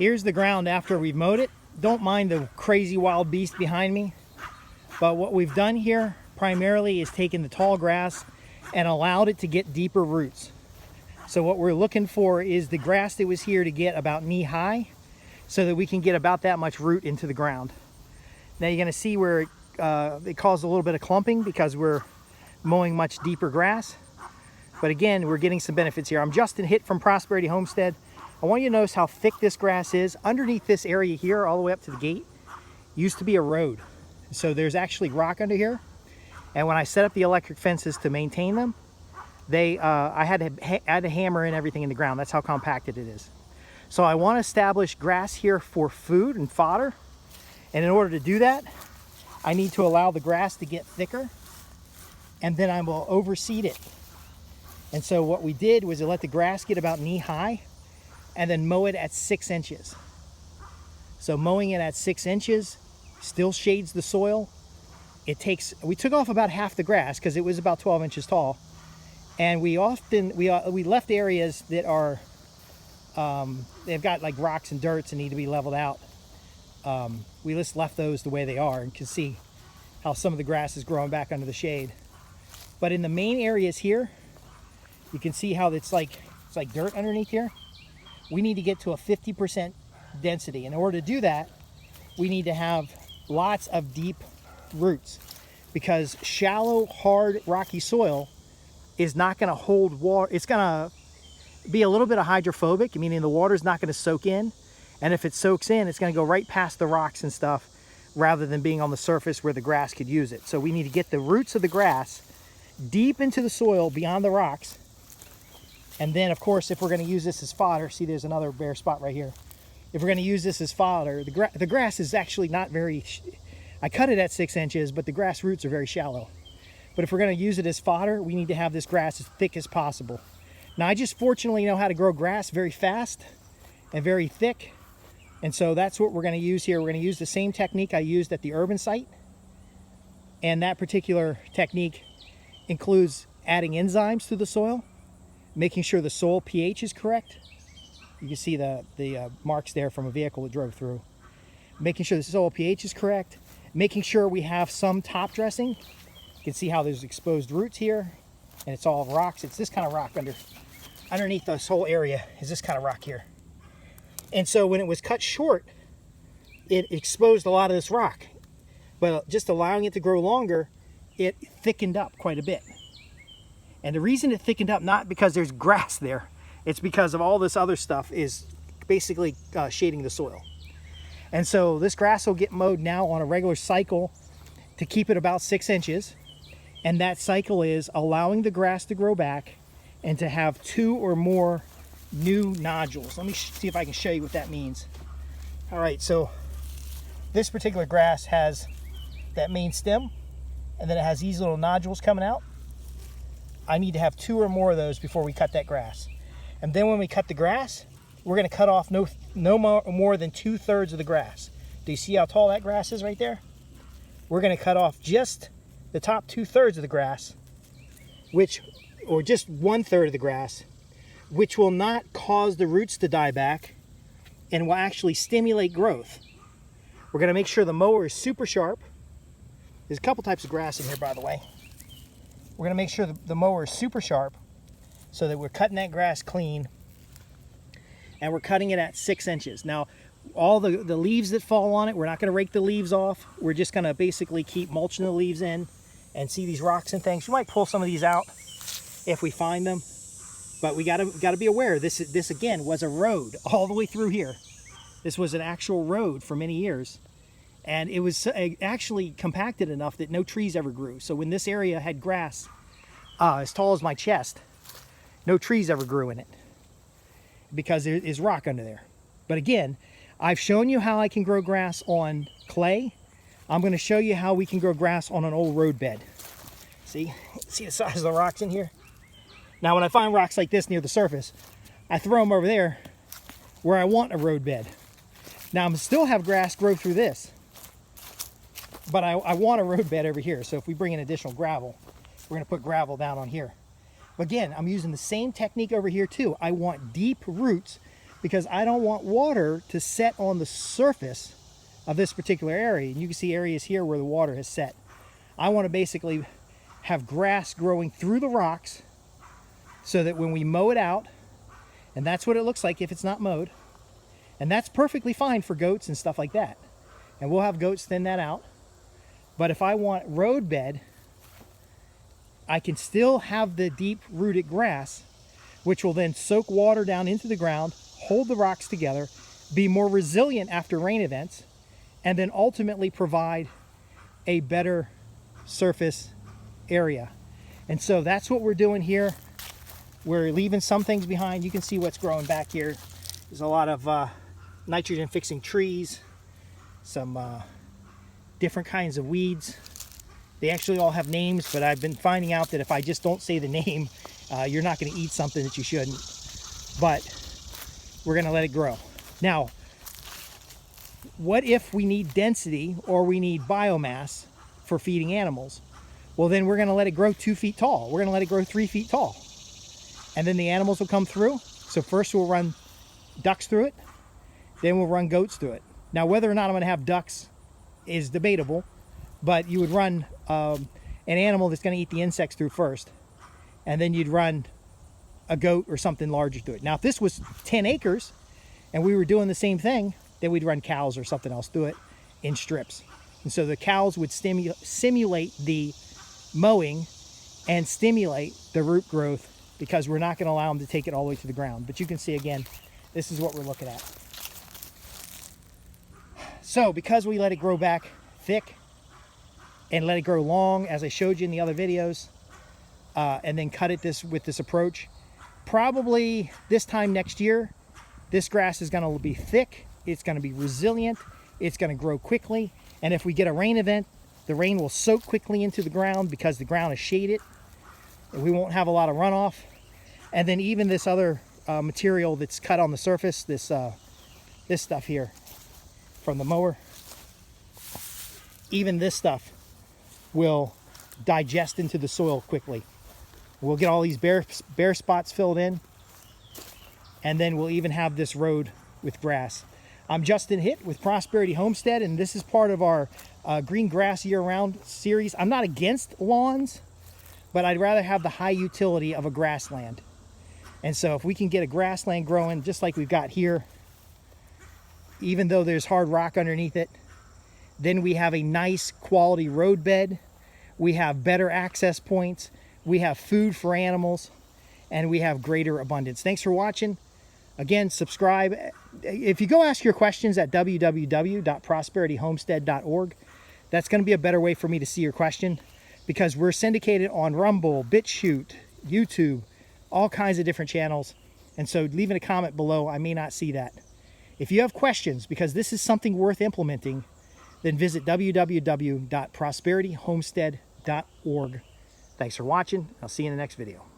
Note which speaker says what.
Speaker 1: Here's the ground after we've mowed it. Don't mind the crazy wild beast behind me. But what we've done here primarily is taken the tall grass and allowed it to get deeper roots. So what we're looking for is the grass that was here to get about knee high so that we can get about that much root into the ground. Now you're gonna see where it caused a little bit of clumping because we're mowing much deeper grass. But again, we're getting some benefits here. I'm Justin Hitt from Prosperity Homestead. I want you to notice how thick this grass is. Underneath this area here, all the way up to the gate, used to be a road. So there's actually rock under here. And when I set up the electric fences to maintain them, I had to hammer in everything in the ground. That's how compacted it is. So I want to establish grass here for food and fodder. And in order to do that, I need to allow the grass to get thicker. And then I will overseed it. And so what we did was to let the grass get about knee high and then mow it at 6 inches. So mowing it at 6 inches still shades the soil. We took off about half the grass because it was about 12 inches tall. And we left areas that are, they've got like rocks and dirts and need to be leveled out. We just left those the way they are, and you can see how some of the grass is growing back under the shade. But in the main areas here, you can see how it's like dirt underneath here. We need to get to a 50% density. In order to do that, we need to have lots of deep roots, because shallow, hard, rocky soil is not going to hold water. It's going to be a little bit of hydrophobic, meaning the water is not going to soak in. And if it soaks in, it's going to go right past the rocks and stuff rather than being on the surface where the grass could use it. So we need to get the roots of the grass deep into the soil beyond the rocks. And then, of course, if we're going to use this as fodder, see there's another bare spot right here. If we're going to use this as fodder, the grass is actually not very, I cut it at 6 inches, but the grass roots are very shallow. But if we're going to use it as fodder, we need to have this grass as thick as possible. Now, I just fortunately know how to grow grass very fast and very thick. And so that's what we're going to use here. We're going to use the same technique I used at the urban site. And that particular technique includes adding enzymes to the soil, making sure the soil pH is correct. You can see the marks there from a vehicle that drove through. Making sure the soil pH is correct. Making sure we have some top dressing. You can see how there's exposed roots here, and it's all rocks. It's this kind of rock underneath this whole area is this kind of rock here. And so when it was cut short, it exposed a lot of this rock. But just allowing it to grow longer, it thickened up quite a bit. And the reason it thickened up, not because there's grass there, it's because of all this other stuff is basically shading the soil. And so this grass will get mowed now on a regular cycle to keep it about 6 inches. And that cycle is allowing the grass to grow back and to have 2 or more new nodules. Let me see if I can show you what that means. All right, so this particular grass has that main stem, and then it has these little nodules coming out. I need to have 2 or more of those before we cut that grass. And then when we cut the grass, we're going to cut off no more than 2/3 of the grass. Do you see how tall that grass is right there? We're going to cut off just the top 2/3 of the grass, or just 1/3 of the grass, which will not cause the roots to die back and will actually stimulate growth. We're going to make sure the mower is super sharp. There's a couple types of grass in here, by the way. We're going to make sure the mower is super sharp so that we're cutting that grass clean, and we're cutting it at 6 inches. Now, all the leaves that fall on it, we're not going to rake the leaves off. We're just going to basically keep mulching the leaves in. And see these rocks and things, you might pull some of these out if we find them. But we got to be aware, this again was a road all the way through here. This was an actual road for many years. And it was actually compacted enough that no trees ever grew. So when this area had grass as tall as my chest, no trees ever grew in it because there is rock under there. But again, I've shown you how I can grow grass on clay. I'm going to show you how we can grow grass on an old road bed. See the size of the rocks in here? Now when I find rocks like this near the surface, I throw them over there where I want a road bed. Now I'm still have grass grow through this, but I want a road bed over here. So if we bring in additional gravel, we're going to put gravel down on here. But again, I'm using the same technique over here too. I want deep roots because I don't want water to set on the surface of this particular area. And you can see areas here where the water has set. I want to basically have grass growing through the rocks so that when we mow it out, and that's what it looks like if it's not mowed, and that's perfectly fine for goats and stuff like that. And we'll have goats thin that out. But if I want road bed, I can still have the deep rooted grass, which will then soak water down into the ground, hold the rocks together, be more resilient after rain events, and then ultimately provide a better surface area. And so that's what we're doing here. We're leaving some things behind. You can see what's growing back here. There's a lot of nitrogen fixing trees, some different kinds of weeds. They actually all have names, but I've been finding out that if I just don't say the name, you're not going to eat something that you shouldn't. But we're going to let it grow. Now, what if we need density or we need biomass for feeding animals? Well, then we're going to let it grow 2 feet tall. We're going to let it grow 3 feet tall. And then the animals will come through. So first we'll run ducks through it. Then we'll run goats through it. Now, whether or not I'm going to have ducks is debatable, but you would run an animal that's going to eat the insects through first, and then you'd run a goat or something larger through it. Now, if this was 10 acres and we were doing the same thing, then we'd run cows or something else through it in strips. And so the cows would simulate the mowing and stimulate the root growth, because we're not going to allow them to take it all the way to the ground. But you can see, again, this is what we're looking at. So because we let it grow back thick and let it grow long, as I showed you in the other videos, and then cut it with this approach, probably this time next year, this grass is going to be thick, it's going to be resilient, it's going to grow quickly, and if we get a rain event, the rain will soak quickly into the ground because the ground is shaded, and we won't have a lot of runoff. And then even this other material that's cut on the surface, this stuff here from the mower, even this stuff will digest into the soil quickly. We'll get all these bare spots filled in, and then we'll even have this road with grass. I'm Justin Hitt with Prosperity Homestead, and this is part of our Green Grass Year-Round series. I'm not against lawns, but I'd rather have the high utility of a grassland. And so if we can get a grassland growing just like we've got here, even though there's hard rock underneath it, then we have a nice quality road bed, we have better access points, we have food for animals, and we have greater abundance. Thanks for watching. Again, subscribe. If you go ask your questions at www.prosperityhomestead.org, that's going to be a better way for me to see your question, because we're syndicated on Rumble, BitChute, YouTube, all kinds of different channels. And so leaving a comment below, I may not see that. If you have questions, because this is something worth implementing, then visit www.prosperityhomestead.org. Thanks for watching. I'll see you in the next video.